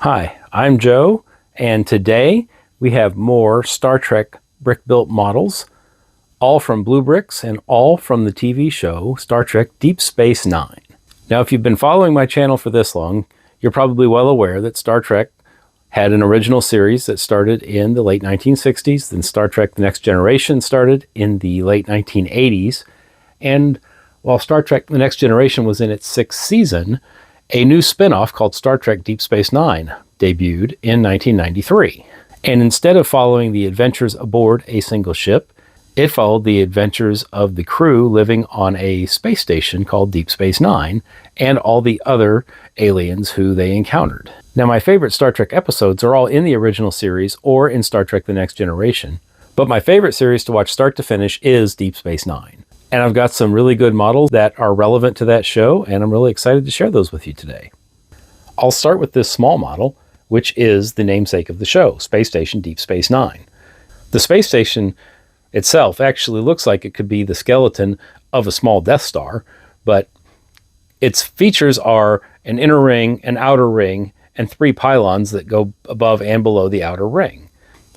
Hi, I'm Joe, and today we have more Star Trek brick-built models, all from BlueBrixx and all from the TV show Star Trek Deep Space Nine. Now, if you've been following my channel for this long, you're probably well aware that Star Trek had an original series that started in the late 1960s, then Star Trek The Next Generation started in the late 1980s, and while Star Trek The Next Generation was in its sixth season, a new spin-off called Star Trek Deep Space Nine debuted in 1993. And instead of following the adventures aboard a single ship, it followed the adventures of the crew living on a space station called Deep Space Nine and all the other aliens who they encountered. Now, my favorite Star Trek episodes are all in the original series or in Star Trek The Next Generation, but my favorite series to watch start to finish is Deep Space Nine. And I've got some really good models that are relevant to that show, and I'm really excited to share those with you today. I'll start with this small model, which is the namesake of the show, Space Station Deep Space Nine. The space station itself actually looks like it could be the skeleton of a small Death Star, but its features are an inner ring, an outer ring, and 3 pylons that go above and below the outer ring.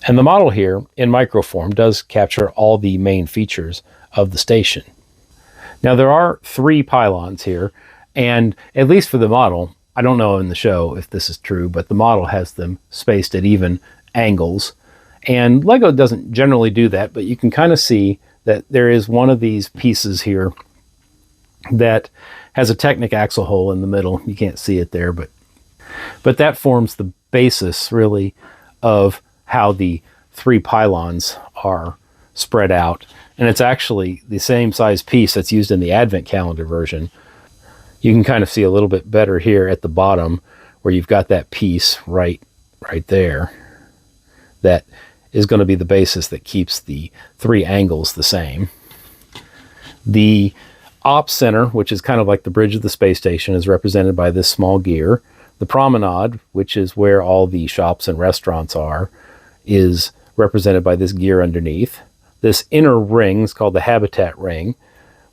And the model here, in microform, does capture all the main features of the station. Now, there are 3 pylons here, and at least for the model, I don't know in the show if this is true, but the model has them spaced at even angles. And Lego doesn't generally do that, but you can kind of see that there is one of these pieces here that has a Technic axle hole in the middle. You can't see it there, but that forms the basis, really, of how the 3 pylons are spread out. And it's actually the same size piece that's used in the Advent calendar version. You can kind of see a little bit better here at the bottom where you've got that piece right there that is going to be the basis that keeps the 3 angles the same. The ops center, which is kind of like the bridge of the space station, is represented by this small gear. The promenade, which is where all the shops and restaurants are, is represented by this gear underneath. This inner ring is called the habitat ring,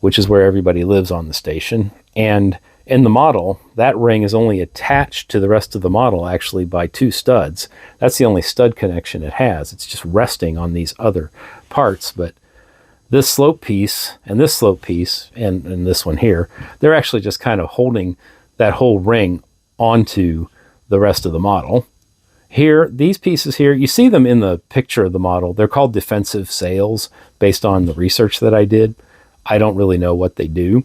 which is where everybody lives on the station. And in the model, that ring is only attached to the rest of the model actually by 2 studs. That's the only stud connection it has. It's just resting on these other parts. But this slope piece and this slope piece and this one here, they're actually just kind of holding that whole ring onto the rest of the model. Here, these pieces here, you see them in the picture of the model. They're called defensive sails based on the research that I did. I don't really know what they do.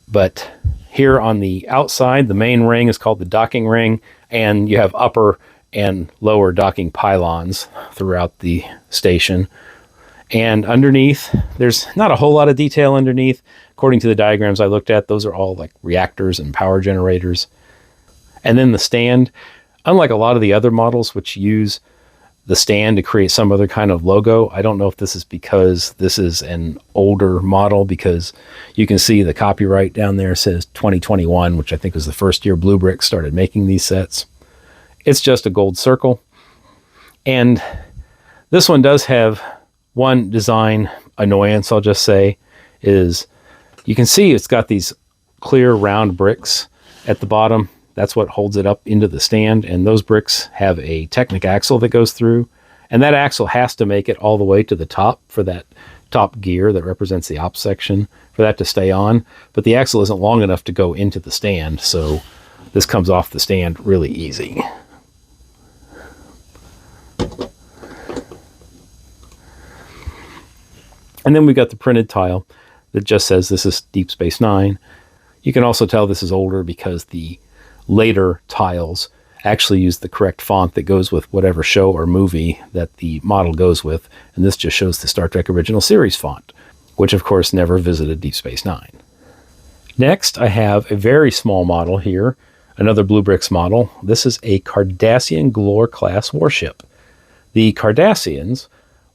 But here on the outside, the main ring is called the docking ring, and you have upper and lower docking pylons throughout the station. And underneath, there's not a whole lot of detail underneath. According to the diagrams I looked at, those are all like reactors and power generators. And then the stand, unlike a lot of the other models which use the stand to create some other kind of logo, I don't know if this is because this is an older model, because you can see the copyright down there says 2021, which I think was the first year BlueBrixx started making these sets. It's just a gold circle. And this one does have one design annoyance, I'll just say, is you can see it's got these clear round bricks at the bottom. That's what holds it up into the stand, and those bricks have a Technic axle that goes through, and that axle has to make it all the way to the top for that top gear that represents the ops section, for that to stay on. But the axle isn't long enough to go into the stand, so this comes off the stand really easy. And then we've got the printed tile that just says this is Deep Space Nine. You can also tell this is older because the later tiles actually use the correct font that goes with whatever show or movie that the model goes with, and this just shows the Star Trek Original Series font, which of course never visited Deep Space Nine. Next, I have a very small model here, another BlueBrixx model. This is a Cardassian Galor class warship. The Cardassians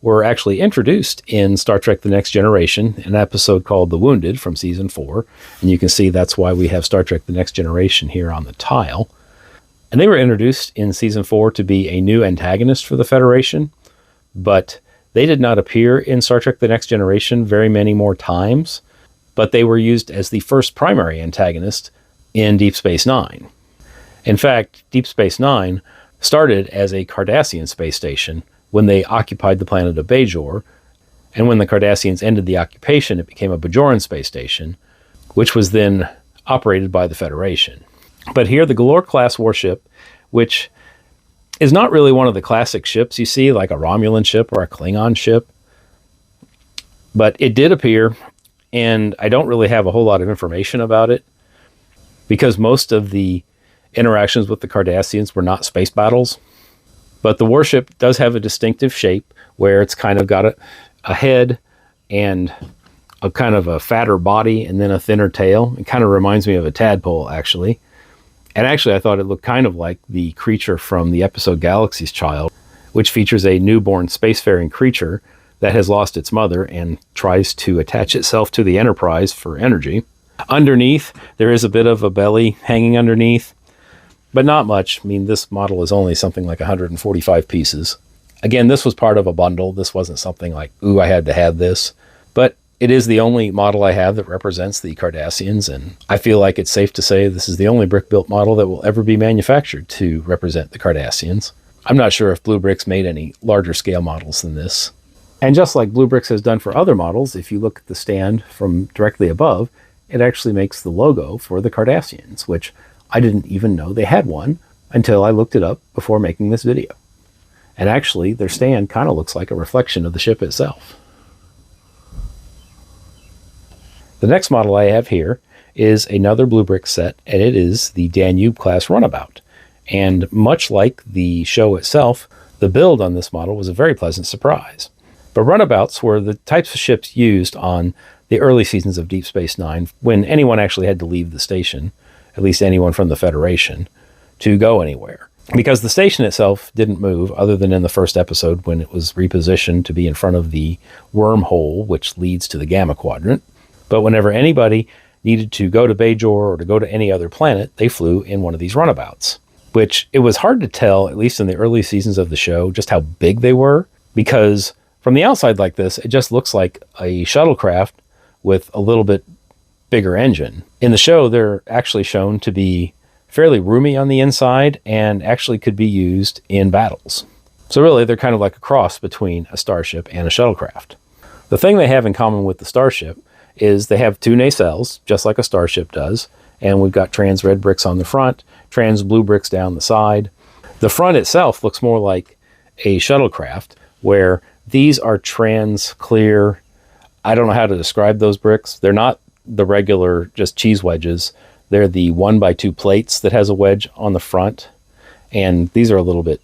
were actually introduced in Star Trek The Next Generation, an episode called The Wounded from Season 4. And you can see that's why we have Star Trek The Next Generation here on the tile. And they were introduced in Season 4 to be a new antagonist for the Federation, but they did not appear in Star Trek The Next Generation very many more times, but they were used as the first primary antagonist in Deep Space Nine. In fact, Deep Space Nine started as a Cardassian space station when they occupied the planet of Bajor, and when the Cardassians ended the occupation, it became a Bajoran space station, which was then operated by the Federation. But here, the Galor class warship, which is not really one of the classic ships you see, like a Romulan ship or a Klingon ship, but it did appear, and I don't really have a whole lot of information about it, because most of the interactions with the Cardassians were not space battles. But the warship does have a distinctive shape where it's kind of got a head and a kind of a fatter body and then a thinner tail. It kind of reminds me of a tadpole, actually. And actually, I thought it looked kind of like the creature from the episode Galaxy's Child, which features a newborn spacefaring creature that has lost its mother and tries to attach itself to the Enterprise for energy. Underneath, there is a bit of a belly hanging underneath, but not much. I mean, this model is only something like 145 pieces. Again, this was part of a bundle. This wasn't something like, ooh, I had to have this. But it is the only model I have that represents the Cardassians, and I feel like it's safe to say this is the only brick-built model that will ever be manufactured to represent the Cardassians. I'm not sure if BlueBrixx made any larger scale models than this. And just like BlueBrixx has done for other models, if you look at the stand from directly above, it actually makes the logo for the Cardassians, which I didn't even know they had one until I looked it up before making this video. And actually, their stand kind of looks like a reflection of the ship itself. The next model I have here is another BlueBrixx set, and it is the Danube class runabout. And much like the show itself, the build on this model was a very pleasant surprise. But runabouts were the types of ships used on the early seasons of Deep Space Nine when anyone actually had to leave the station, at least anyone from the Federation, to go anywhere. Because the station itself didn't move other than in the first episode when it was repositioned to be in front of the wormhole, which leads to the Gamma Quadrant. But whenever anybody needed to go to Bajor or to go to any other planet, they flew in one of these runabouts, which it was hard to tell, at least in the early seasons of the show, just how big they were, because from the outside like this, it just looks like a shuttlecraft with a little bit bigger engine. In the show, they're actually shown to be fairly roomy on the inside and actually could be used in battles. So really, they're kind of like a cross between a starship and a shuttlecraft. The thing they have in common with the starship is they have two nacelles, just like a starship does, and we've got trans red bricks on the front, trans blue bricks down the side. The front itself looks more like a shuttlecraft, where these are trans clear. I don't know how to describe those bricks. They're not the regular just cheese wedges. They're the 1x2 plates that has a wedge on the front, and these are a little bit,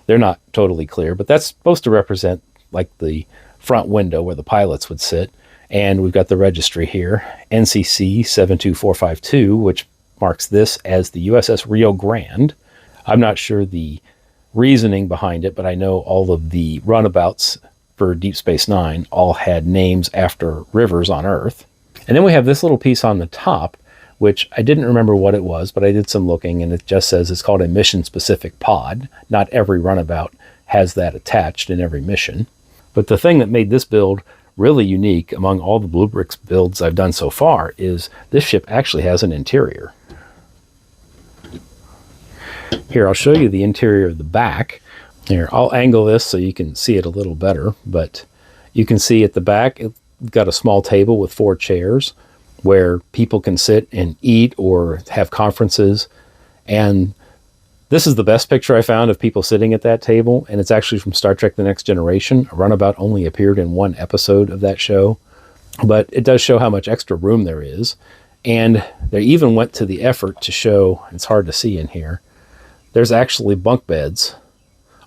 they're not totally clear, but that's supposed to represent like the front window where the pilots would sit. And we've got the registry here, NCC 72452, which marks this as the USS Rio Grande. I'm not sure the reasoning behind it, but I know all of the runabouts for Deep Space Nine all had names after rivers on Earth. And then we have this little piece on the top, which I didn't remember what it was, but I did some looking, and it just says it's called a mission-specific pod. Not every runabout has that attached in every mission. But the thing that made this build really unique among all the BlueBrixx builds I've done so far is this ship actually has an interior. Here, I'll show you the interior of the back. Here, I'll angle this so you can see it a little better, but you can see at the back, it's got a small table with 4 chairs where people can sit and eat or have conferences. And this is the best picture I found of people sitting at that table, and it's actually from Star Trek The Next Generation. A runabout only appeared in 1 episode of that show, but it does show how much extra room there is. And they even went to the effort to show, it's hard to see in here, there's actually bunk beds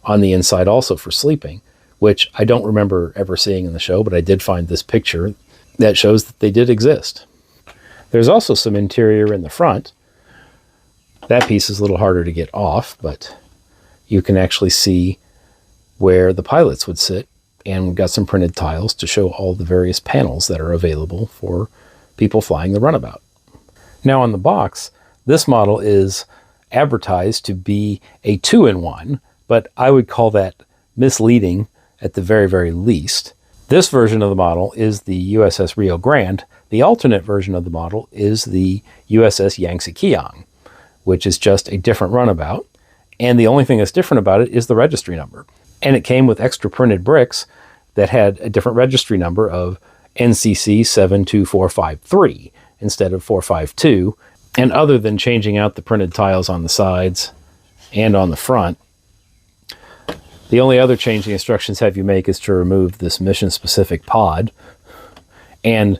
on the inside also for sleeping, which I don't remember ever seeing in the show, but I did find this picture that shows that they did exist. There's also some interior in the front. That piece is a little harder to get off, but you can actually see where the pilots would sit, and we've got some printed tiles to show all the various panels that are available for people flying the runabout. Now on the box, this model is advertised to be a 2-in-1, but I would call that misleading at the very, very least. This version of the model is the USS Rio Grande. The alternate version of the model is the USS Yangtze Kiang, which is just a different runabout. And the only thing that's different about it is the registry number. And it came with extra printed bricks that had a different registry number of NCC 72453 instead of 452. And other than changing out the printed tiles on the sides and on the front, the only other change the instructions have you make is to remove this mission-specific pod. And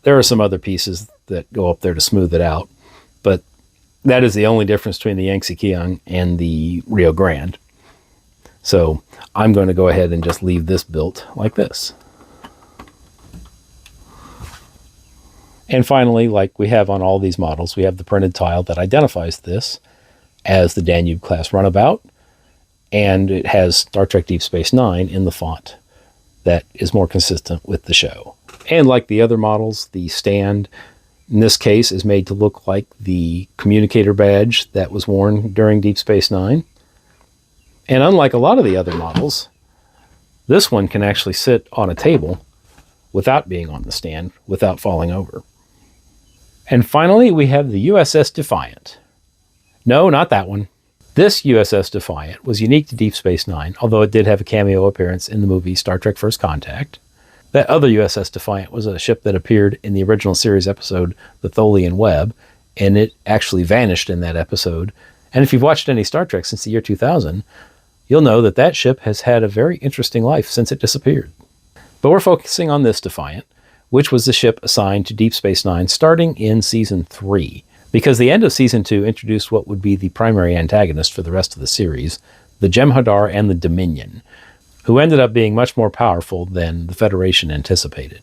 there are some other pieces that go up there to smooth it out. But that is the only difference between the Yangtze Kiang and the Rio Grande. So I'm going to go ahead and just leave this built like this. And finally, like we have on all these models, we have the printed tile that identifies this as the Danube class runabout, and it has Star Trek Deep Space Nine in the font that is more consistent with the show. And like the other models, the stand in this case is made to look like the communicator badge that was worn during Deep Space Nine. And unlike a lot of the other models, this one can actually sit on a table without being on the stand, without falling over. And finally, we have the USS Defiant. No, not that one. This USS Defiant was unique to Deep Space Nine, although it did have a cameo appearance in the movie Star Trek First Contact. That other USS Defiant was a ship that appeared in the original series episode, The Tholian Web, and it actually vanished in that episode. And if you've watched any Star Trek since the year 2000, you'll know that that ship has had a very interesting life since it disappeared. But we're focusing on this Defiant, which was the ship assigned to Deep Space Nine starting in Season 3, because the end of Season 2 introduced what would be the primary antagonist for the rest of the series, the Jem'Hadar and the Dominion, who ended up being much more powerful than the Federation anticipated.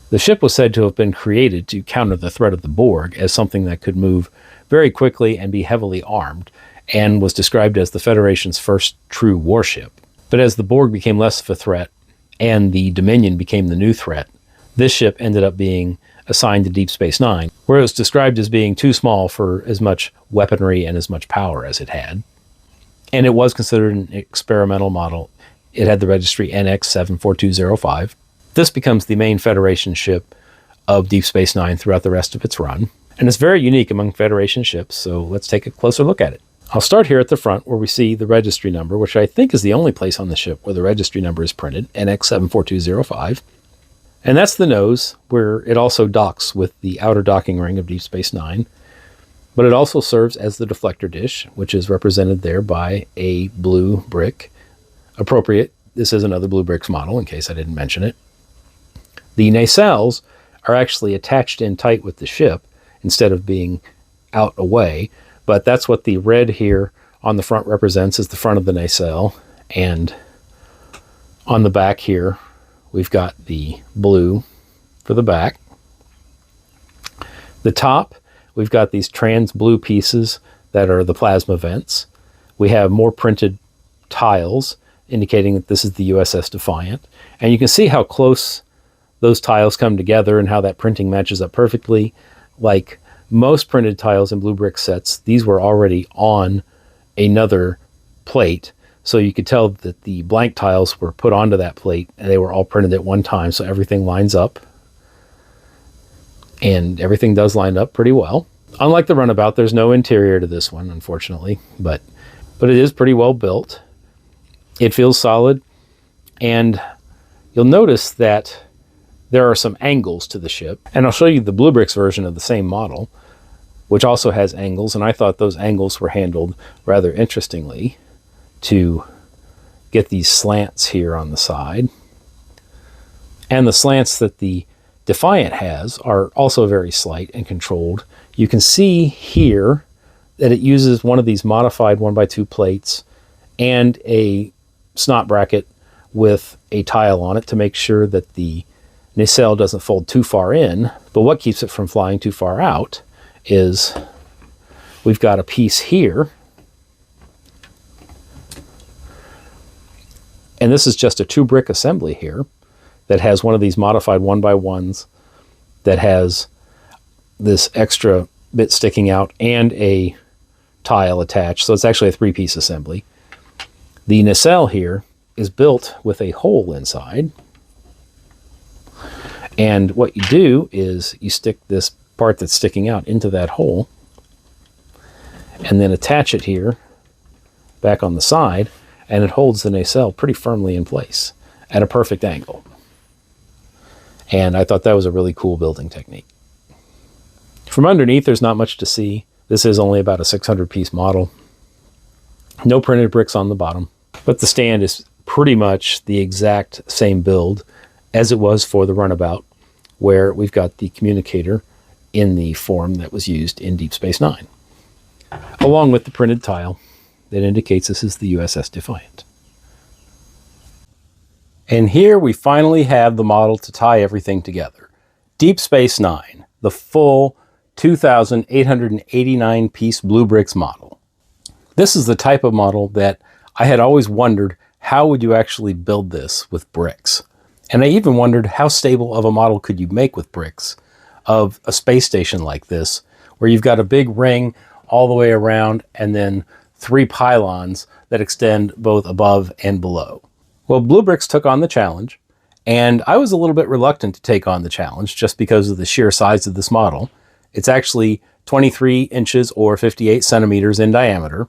The ship was said to have been created to counter the threat of the Borg as something that could move very quickly and be heavily armed, and was described as the Federation's first true warship. But as the Borg became less of a threat, and the Dominion became the new threat, this ship ended up being assigned to Deep Space Nine, where it was described as being too small for as much weaponry and as much power as it had. And it was considered an experimental model. It had the registry NX74205. This becomes the main Federation ship of Deep Space Nine throughout the rest of its run. And it's very unique among Federation ships, so let's take a closer look at it. I'll start here at the front where we see the registry number, which I think is the only place on the ship where the registry number is printed, NX74205. And that's the nose, where it also docks with the outer docking ring of Deep Space Nine. But it also serves as the deflector dish, which is represented there by a blue brick. Appropriate, this is another BlueBrixx model, in case I didn't mention it. The nacelles are actually attached in tight with the ship, instead of being out away. But that's what the red here on the front represents, is the front of the nacelle. And on the back here, we've got the blue for the back. The top, we've got these trans blue pieces that are the plasma vents. We have more printed tiles indicating that this is the USS Defiant. And you can see how close those tiles come together and how that printing matches up perfectly. Like most printed tiles in BlueBrixx sets, these were already on another plate. So you could tell that the blank tiles were put onto that plate and they were all printed at one time. So everything lines up. And everything does line up pretty well. Unlike the runabout, there's no interior to this one, unfortunately. But it is pretty well built. It feels solid. And you'll notice that there are some angles to the ship. And I'll show you the BlueBrixx version of the same model, which also has angles. And I thought those angles were handled rather interestingly, to get these slants here on the side. And the slants that the Defiant has are also very slight and controlled. You can see here that it uses one of these modified 1x2 plates and a snot bracket with a tile on it to make sure that the nacelle doesn't fold too far in. But what keeps it from flying too far out is we've got a piece here. And this is just a 2-brick assembly here that has one of these modified 1x1s that has this extra bit sticking out and a tile attached. So it's actually a 3-piece assembly. The nacelle here is built with a hole inside. And what you do is you stick this part that's sticking out into that hole. and then attach it here back on the side, and it holds the nacelle pretty firmly in place at a perfect angle. And I thought that was a really cool building technique. From underneath, there's not much to see. This is only about a 600-piece model. No printed bricks on the bottom, but the stand is pretty much the exact same build as it was for the runabout, where we've got the communicator in the form that was used in Deep Space Nine, along with the printed tile that indicates this is the USS Defiant. And here we finally have the model to tie everything together. Deep Space Nine, the full 2,889-piece BlueBrixx model. This is the type of model that I had always wondered, how would you actually build this with bricks? And I even wondered, how stable of a model could you make with bricks of a space station like this, where you've got a big ring all the way around and then 3 pylons that extend both above and below. Well, BlueBrixx took on the challenge, and I was a little bit reluctant to take on the challenge just because of the sheer size of this model. It's actually 23 inches or 58 centimeters in diameter,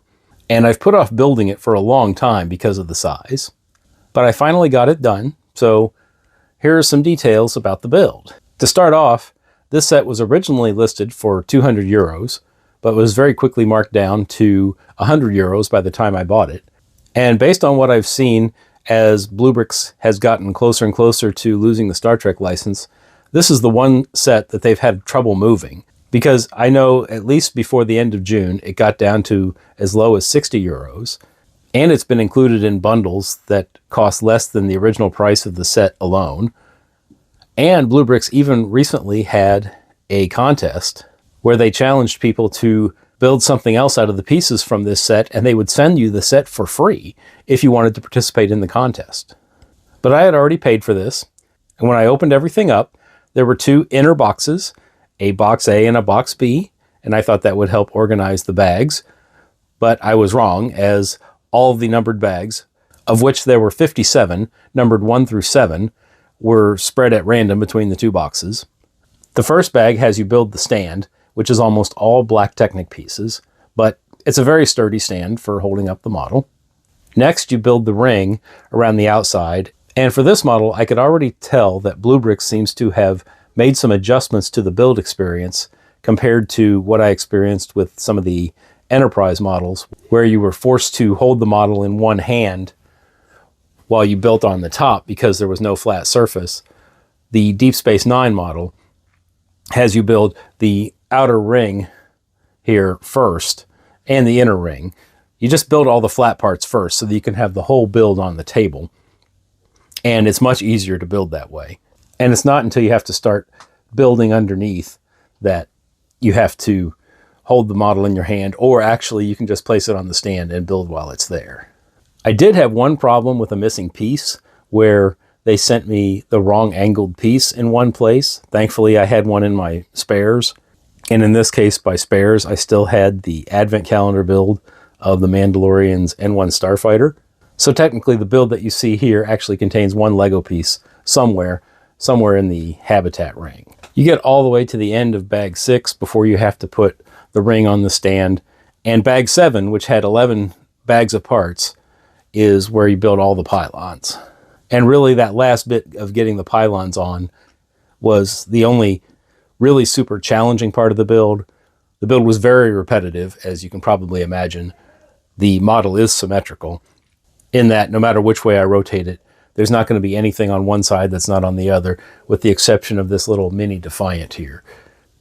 and I've put off building it for a long time because of the size. But I finally got it done, so here are some details about the build. To start off, this set was originally listed for 200 euros, but was very quickly marked down to 100 euros by the time I bought it. And based on what I've seen, as BlueBrixx has gotten closer and closer to losing the Star Trek license, this is the one set that they've had trouble moving. Because I know at least before the end of June, it got down to as low as 60 euros. And it's been included in bundles that cost less than the original price of the set alone. And BlueBrixx even recently had a contest where they challenged people to build something else out of the pieces from this set, and they would send you the set for free if you wanted to participate in the contest. But I had already paid for this, and when I opened everything up, there were 2 inner boxes, a box A and a box B, and I thought that would help organize the bags. But I was wrong, as all of the numbered bags, of which there were 57, numbered 1 through 7, were spread at random between the 2 boxes. The first bag has you build the stand, which is almost all black Technic pieces, but it's a very sturdy stand for holding up the model. Next, you build the ring around the outside, and for this model, I could already tell that BlueBrixx seems to have made some adjustments to the build experience compared to what I experienced with some of the Enterprise models, where you were forced to hold the model in one hand while you built on the top because there was no flat surface. The Deep Space Nine model has you build the outer ring here first and the inner ring. You just build all the flat parts first so that you can have the whole build on the table. And it's much easier to build that way. And it's not until you have to start building underneath that you have to hold the model in your hand, or actually you can just place it on the stand and build while it's there. I did have one problem with a missing piece where they sent me the wrong angled piece in one place. Thankfully, I had one in my spares. And in this case, by spares, I still had the Advent calendar build of the Mandalorian's N1 Starfighter. So technically, the build that you see here actually contains one Lego piece somewhere in the habitat ring. You get all the way to the end of bag 6 before you have to put the ring on the stand. And bag 7, which had 11 bags of parts, is where you build all the pylons. And really, that last bit of getting the pylons on was the only really super challenging part of the build. The build was very repetitive, as you can probably imagine. The model is symmetrical in that no matter which way I rotate it, there's not going to be anything on one side that's not on the other, with the exception of this little mini Defiant here.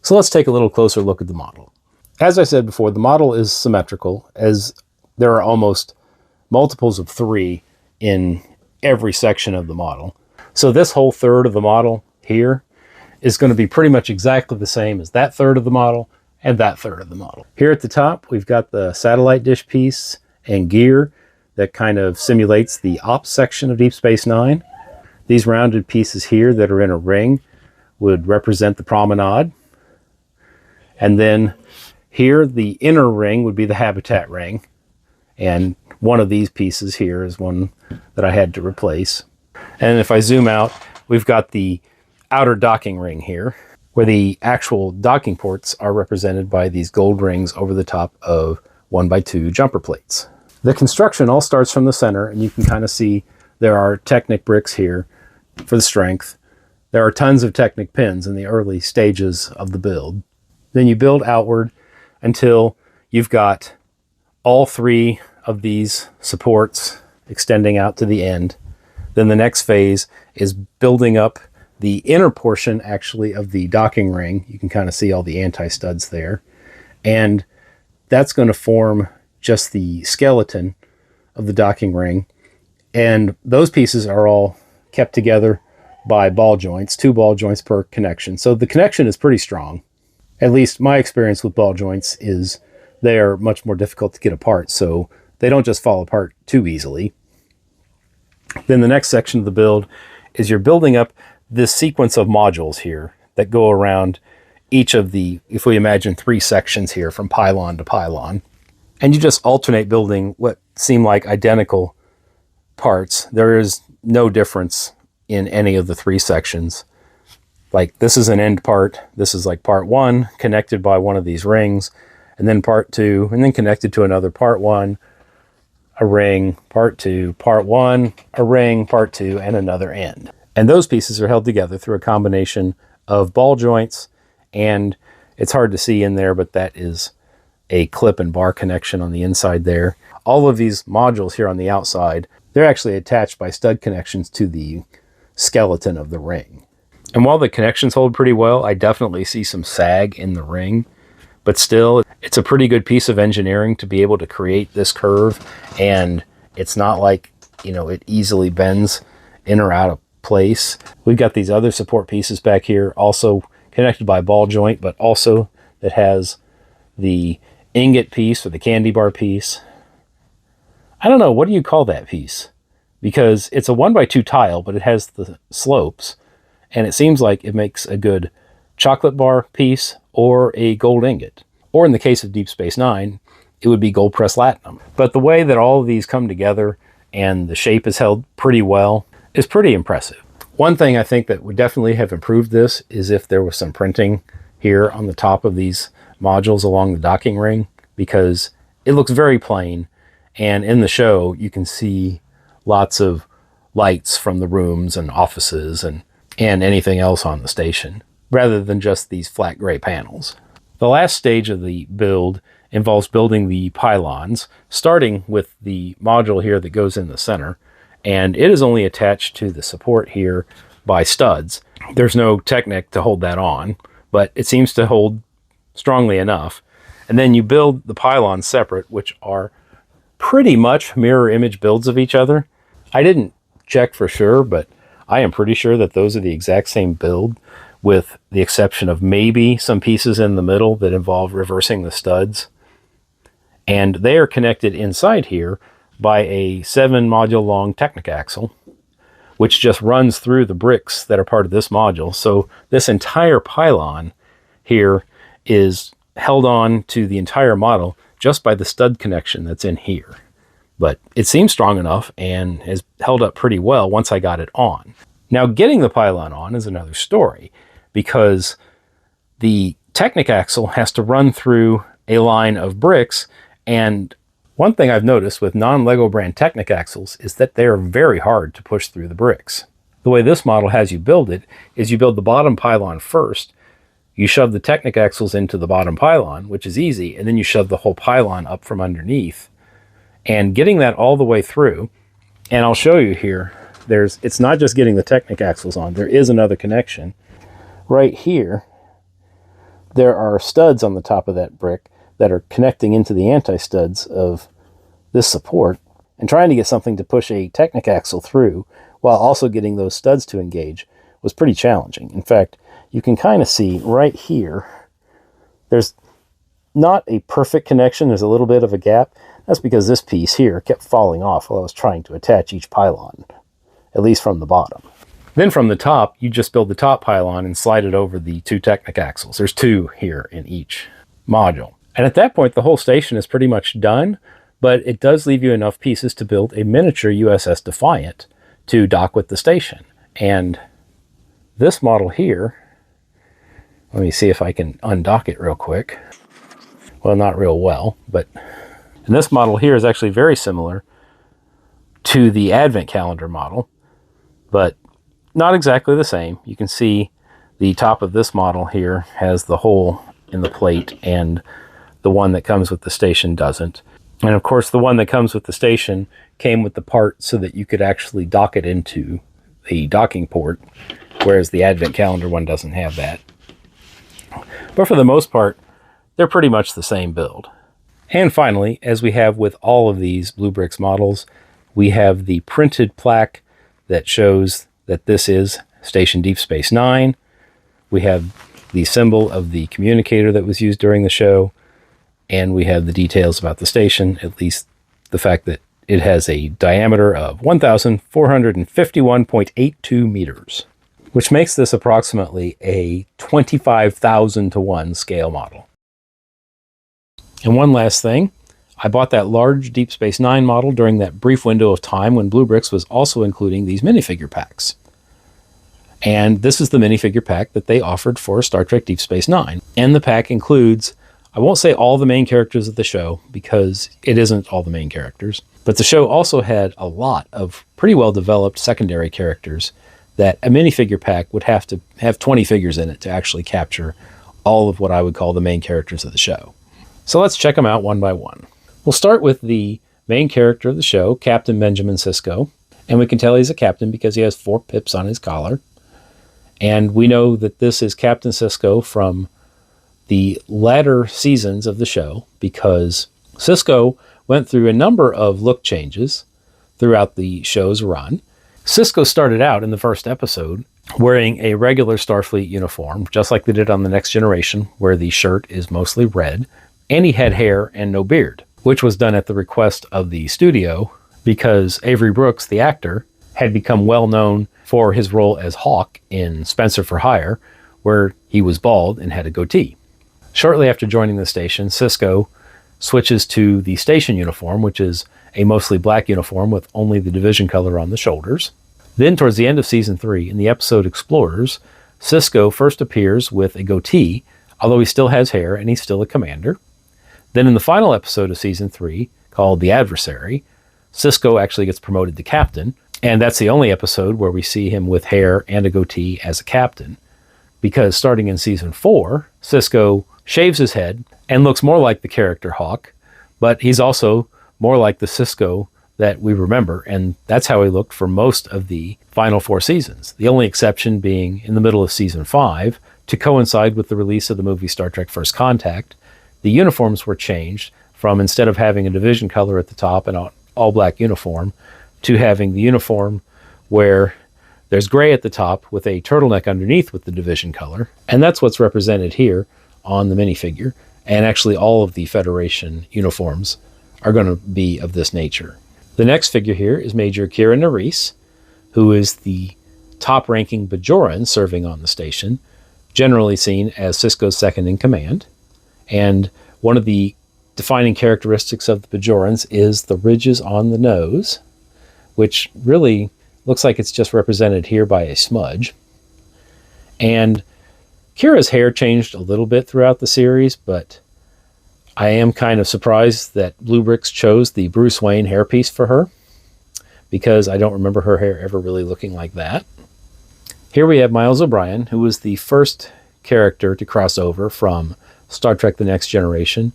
So let's take a little closer look at the model. As I said before, the model is symmetrical, as there are almost multiples of 3 in every section of the model. So this whole third of the model here is going to be pretty much exactly the same as that third of the model and that third of the model. Here at the top, we've got the satellite dish piece and gear that kind of simulates the ops section of Deep Space Nine. These rounded pieces here that are in a ring would represent the promenade. And then here, the inner ring would be the habitat ring. And one of these pieces here is one that I had to replace. And if I zoom out, we've got the outer docking ring here, where the actual docking ports are represented by these gold rings over the top of 1x2 jumper plates. The construction all starts from the center, and you can kind of see there are Technic bricks here for the strength. There are tons of Technic pins in the early stages of the build. Then you build outward until you've got all 3 of these supports extending out to the end. Then the next phase is building up the inner portion actually of the docking ring. You can kind of see all the anti-studs there. And that's going to form just the skeleton of the docking ring. And those pieces are all kept together by ball joints, 2 ball joints per connection. So the connection is pretty strong. At least my experience with ball joints is they are much more difficult to get apart, so they don't just fall apart too easily. Then the next section of the build is you're building up this sequence of modules here that go around each of the, if we imagine 3 sections here from pylon to pylon. And you just alternate building what seem like identical parts. There is no difference in any of the 3 sections. Like this is an end part. This is like part 1 connected by one of these rings, and then part 2, and then connected to another part 1, a ring, part 2, part 1, a ring, part 2, and another end. And those pieces are held together through a combination of ball joints, and it's hard to see in there, but that is a clip and bar connection on the inside there. All of these modules here on the outside, they're actually attached by stud connections to the skeleton of the ring. And while the connections hold pretty well, I definitely see some sag in the ring, but still, it's a pretty good piece of engineering to be able to create this curve, and it's not like, you know, it easily bends in or out of place. We've got these other support pieces back here, also connected by ball joint, but also that has the ingot piece or the candy bar piece. I don't know, what do you call that piece? Because it's a 1x2 tile, but it has the slopes, and it seems like it makes a good chocolate bar piece or a gold ingot. Or in the case of Deep Space Nine, it would be gold pressed latinum. But the way that all of these come together and the shape is held pretty well is pretty impressive. One thing I think that would definitely have improved this is if there was some printing here on the top of these modules along the docking ring, because it looks very plain, and in the show you can see lots of lights from the rooms and offices and anything else on the station, rather than just these flat gray panels. The last stage of the build involves building the pylons, starting with the module here that goes in the center, and it is only attached to the support here by studs. There's no Technic to hold that on, but it seems to hold strongly enough. And then you build the pylons separate, which are pretty much mirror image builds of each other. I didn't check for sure, but I am pretty sure that those are the exact same build, with the exception of maybe some pieces in the middle that involve reversing the studs. And they are connected inside here by a 7 module long Technic axle, which just runs through the bricks that are part of this module. So this entire pylon here is held on to the entire model just by the stud connection that's in here. But it seems strong enough and has held up pretty well once I got it on. Now, getting the pylon on is another story, because the Technic axle has to run through a line of bricks, and one thing I've noticed with non-Lego brand Technic axles is that they are very hard to push through the bricks. The way this model has you build it is you build the bottom pylon first, you shove the Technic axles into the bottom pylon, which is easy, and then you shove the whole pylon up from underneath. And getting that all the way through, and I'll show you here, it's not just getting the Technic axles on, there is another connection. Right here, there are studs on the top of that brick that are connecting into the anti-studs of this support, and trying to get something to push a Technic axle through while also getting those studs to engage was pretty challenging. In fact, you can kind of see right here, there's not a perfect connection, there's a little bit of a gap. That's because this piece here kept falling off while I was trying to attach each pylon, at least from the bottom. Then from the top, you just build the top pylon and slide it over the 2 Technic axles. There's 2 here in each module. And at that point, the whole station is pretty much done, but it does leave you enough pieces to build a miniature USS Defiant to dock with the station. And this model here, let me see if I can undock it real quick. Well, not real well, but And this model here is actually very similar to the Advent calendar model, but not exactly the same. You can see the top of this model here has the hole in the plate, and the one that comes with the station doesn't. And of course, the one that comes with the station came with the part so that you could actually dock it into the docking port, whereas the Advent calendar one doesn't have that. But for the most part, they're pretty much the same build. And finally, as we have with all of these BlueBrixx models, we have the printed plaque that shows that this is Station Deep Space Nine. We have the symbol of the communicator that was used during the show, and we have the details about the station, at least the fact that it has a diameter of 1,451.82 meters, which makes this approximately a 25,000 to 1 scale model. And one last thing, I bought that large Deep Space Nine model during that brief window of time when BlueBrixx was also including these minifigure packs. And this is the minifigure pack that they offered for Star Trek Deep Space Nine. And the pack includes, I won't say all the main characters of the show, because it isn't all the main characters, but the show also had a lot of pretty well developed secondary characters that a minifigure pack would have to have 20 figures in it to actually capture all of what I would call the main characters of the show. So let's check them out one by one. We'll start with the main character of the show, Captain Benjamin Sisko. And we can tell he's a captain because he has 4 pips on his collar. And we know that this is Captain Sisko from the latter seasons of the show, because Sisko went through a number of look changes throughout the show's run. Sisko started out in the first episode wearing a regular Starfleet uniform, just like they did on The Next Generation, where the shirt is mostly red, and he had hair and no beard, which was done at the request of the studio because Avery Brooks, the actor, had become well known for his role as Hawk in Spencer for Hire, where he was bald and had a goatee. Shortly after joining the station, Sisko switches to the station uniform, which is a mostly black uniform with only the division color on the shoulders. Then towards the end of season 3, in the episode Explorers, Sisko first appears with a goatee, although he still has hair and he's still a commander. Then in the final episode of season 3, called The Adversary, Sisko actually gets promoted to captain, and that's the only episode where we see him with hair and a goatee as a captain, because starting in season 4, Sisko shaves his head and looks more like the character Hawk, but he's also more like the Sisko that we remember, and that's how he looked for most of the final 4 seasons. The only exception being in the middle of season 5, to coincide with the release of the movie Star Trek First Contact, the uniforms were changed from, instead of having a division color at the top and an all-black uniform, to having the uniform where there's gray at the top with a turtleneck underneath with the division color, and that's what's represented here on the minifigure. And actually all of the Federation uniforms are going to be of this nature. The next figure here is Major Kira Nerys, who is the top-ranking Bajoran serving on the station, generally seen as Sisko's second in command. And one of the defining characteristics of the Bajorans is the ridges on the nose, which really looks like it's just represented here by a smudge. And Kira's hair changed a little bit throughout the series, but I am kind of surprised that BlueBrixx chose the Bruce Wayne hairpiece for her, because I don't remember her hair ever really looking like that. Here we have Miles O'Brien, who was the first character to cross over from Star Trek The Next Generation,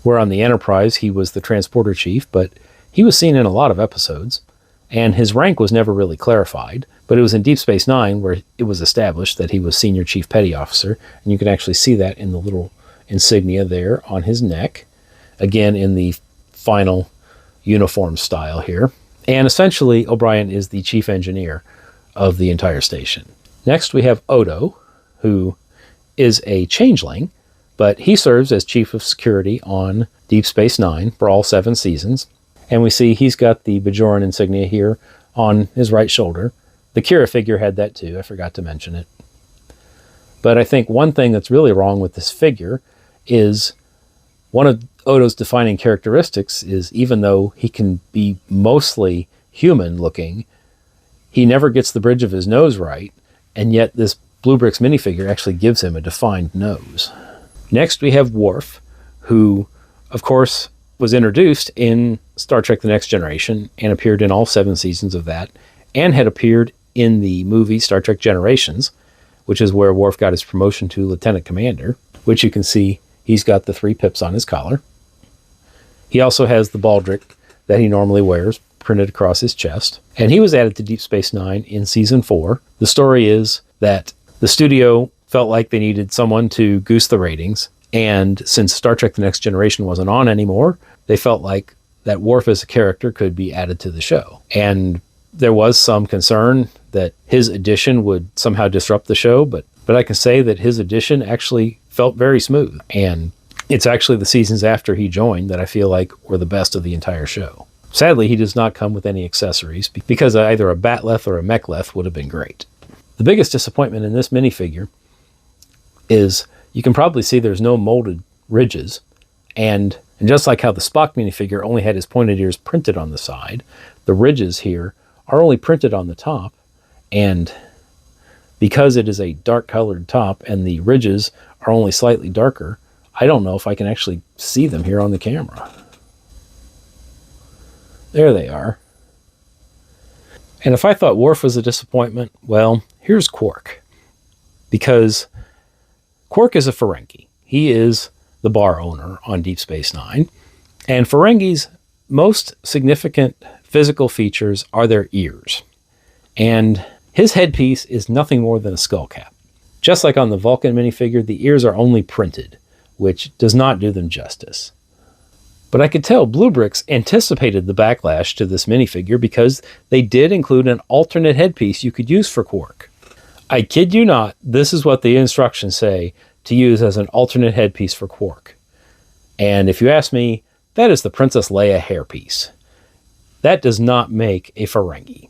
where on the Enterprise he was the transporter chief, but he was seen in a lot of episodes, and his rank was never really clarified, but it was in Deep Space Nine where it was established that he was Senior Chief Petty Officer, and you can actually see that in the little insignia there on his neck, again in the final uniform style here. And essentially, O'Brien is the chief engineer of the entire station. Next we have Odo, who is a changeling, but he serves as chief of security on Deep Space Nine for all 7 seasons. And we see he's got the Bajoran insignia here on his right shoulder. The Kira figure had that too, I forgot to mention it. But I think one thing that's really wrong with this figure is one of Odo's defining characteristics is, even though he can be mostly human looking, he never gets the bridge of his nose right, and yet this BlueBrixx minifigure actually gives him a defined nose. Next we have Worf, who of course was introduced in Star Trek The Next Generation and appeared in all 7 seasons of that, and had appeared in the movie Star Trek Generations, which is where Worf got his promotion to Lieutenant Commander, which you can see he's got the 3 pips on his collar. He also has the baldric that he normally wears printed across his chest. And he was added to Deep Space Nine in Season 4. The story is that the studio felt like they needed someone to goose the ratings, and since Star Trek The Next Generation wasn't on anymore, they felt like that Worf as a character could be added to the show. And there was some concern that his addition would somehow disrupt the show, but I can say that his addition actually felt very smooth. And it's actually the seasons after he joined that I feel like were the best of the entire show. Sadly, he does not come with any accessories, because either a batleth or a mechleth would have been great. The biggest disappointment in this minifigure is you can probably see there's no molded ridges, and just like how the Spock minifigure only had his pointed ears printed on the side, the ridges here are only printed on the top, and because it is a dark colored top and the ridges are only slightly darker, I don't know if I can actually see them here on the camera. There they are. And if I thought Worf was a disappointment, well, here's Quark. Because Quark is a Ferengi. He is the bar owner on Deep Space Nine. And Ferengi's most significant physical features are their ears. And his headpiece is nothing more than a skull cap. Just like on the Vulcan minifigure, the ears are only printed, which does not do them justice. But I could tell BlueBrixx anticipated the backlash to this minifigure, because they did include an alternate headpiece you could use for Quark. I kid you not, this is what the instructions say to use as an alternate headpiece for Quark. And if you ask me, that is the Princess Leia hairpiece. That does not make a Ferengi.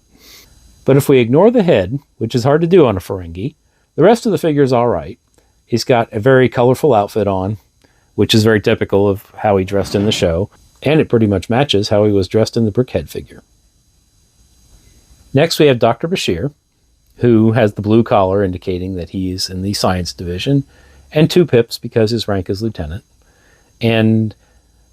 But if we ignore the head, which is hard to do on a Ferengi, the rest of the figure is all right. He's got a very colorful outfit on, which is very typical of how he dressed in the show, and it pretty much matches how he was dressed in the Brickhead figure. Next we have Dr. Bashir, who has the blue collar indicating that he's in the science division, and 2 pips because his rank is lieutenant. And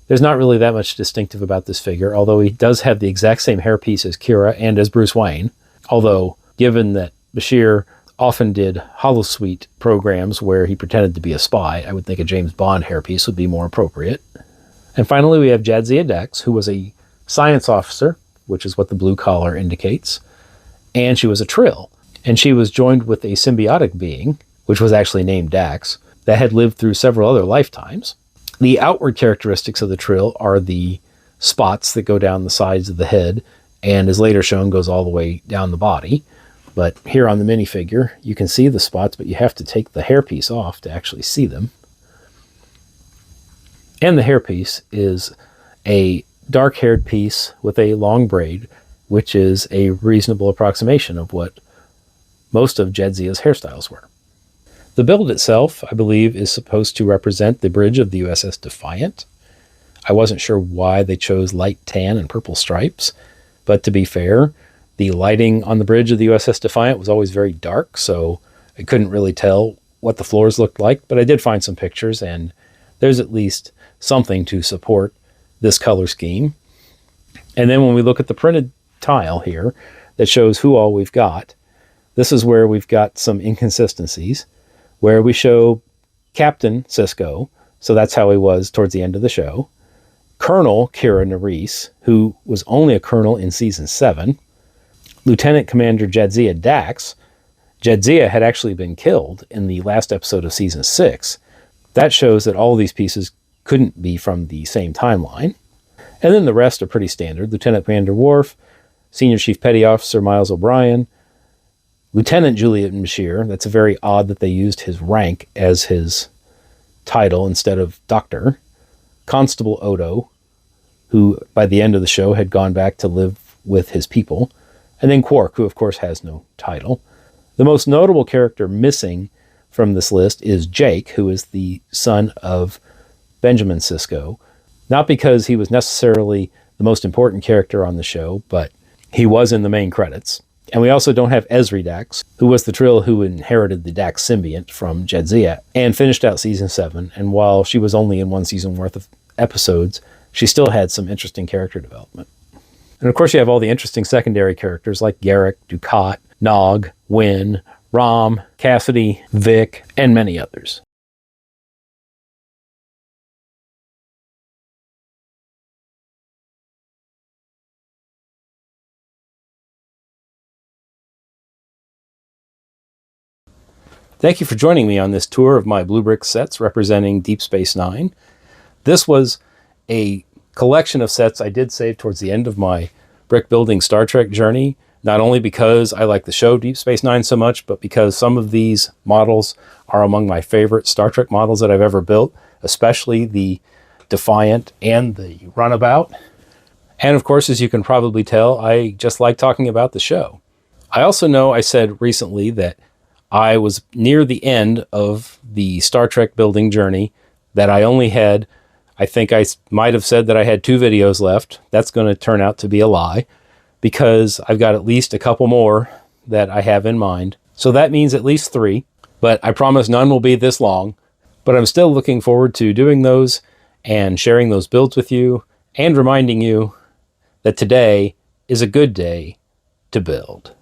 there's not really that much distinctive about this figure, although he does have the exact same hairpiece as Kira and as Bruce Wayne. Although, given that Bashir often did holosuite programs where he pretended to be a spy, I would think a James Bond hairpiece would be more appropriate. And finally, we have Jadzia Dax, who was a science officer, which is what the blue collar indicates, and she was a Trill. And she was joined with a symbiotic being, which was actually named Dax, that had lived through several other lifetimes. The outward characteristics of the Trill are the spots that go down the sides of the head, and as later shown, goes all the way down the body. But here on the minifigure, you can see the spots, but you have to take the hairpiece off to actually see them. And the hairpiece is a dark-haired piece with a long braid, which is a reasonable approximation of what most of Jadzia's hairstyles were. The build itself, I believe, is supposed to represent the bridge of the USS Defiant. I wasn't sure why they chose light tan and purple stripes, but to be fair, the lighting on the bridge of the USS Defiant was always very dark, so I couldn't really tell what the floors looked like, but I did find some pictures, and there's at least something to support this color scheme. And then when we look at the printed tile here that shows who all we've got, this is where we've got some inconsistencies, where we show Captain Sisko, so that's how he was towards the end of the show, Colonel Kira Nerys, who was only a colonel in Season 7, Lieutenant Commander Jadzia Dax. Jadzia had actually been killed in the last episode of Season 6. That shows that all of these pieces couldn't be from the same timeline. And then the rest are pretty standard. Lieutenant Commander Worf, Senior Chief Petty Officer Miles O'Brien, Lieutenant Julian Bashir. That's very odd that they used his rank as his title instead of Doctor. Constable Odo, who by the end of the show had gone back to live with his people. And then Quark, who of course has no title. The most notable character missing from this list is Jake, who is the son of Benjamin Sisko. Not because he was necessarily the most important character on the show, but he was in the main credits. And we also don't have Ezri Dax, who was the Trill who inherited the Dax symbiont from Jadzia and finished out Season 7. And while she was only in 1 season worth of episodes, she still had some interesting character development. And of course you have all the interesting secondary characters like Garrick, Ducat, Nog, Wynn, Rom, Cassidy, Vic, and many others. Thank you for joining me on this tour of my BlueBrixx sets representing Deep Space Nine. This was a collection of sets I did save towards the end of my brick building Star Trek journey, not only because I like the show Deep Space Nine so much, but because some of these models are among my favorite Star Trek models that I've ever built, especially the Defiant and the Runabout. And of course, as you can probably tell, I just like talking about the show. I also know I said recently that I was near the end of the Star Trek building journey, that I only had, I think I might have said that I had 2 videos left. That's going to turn out to be a lie, because I've got at least a couple more that I have in mind. So that means at least 3, but I promise none will be this long. But I'm still looking forward to doing those and sharing those builds with you and reminding you that today is a good day to build.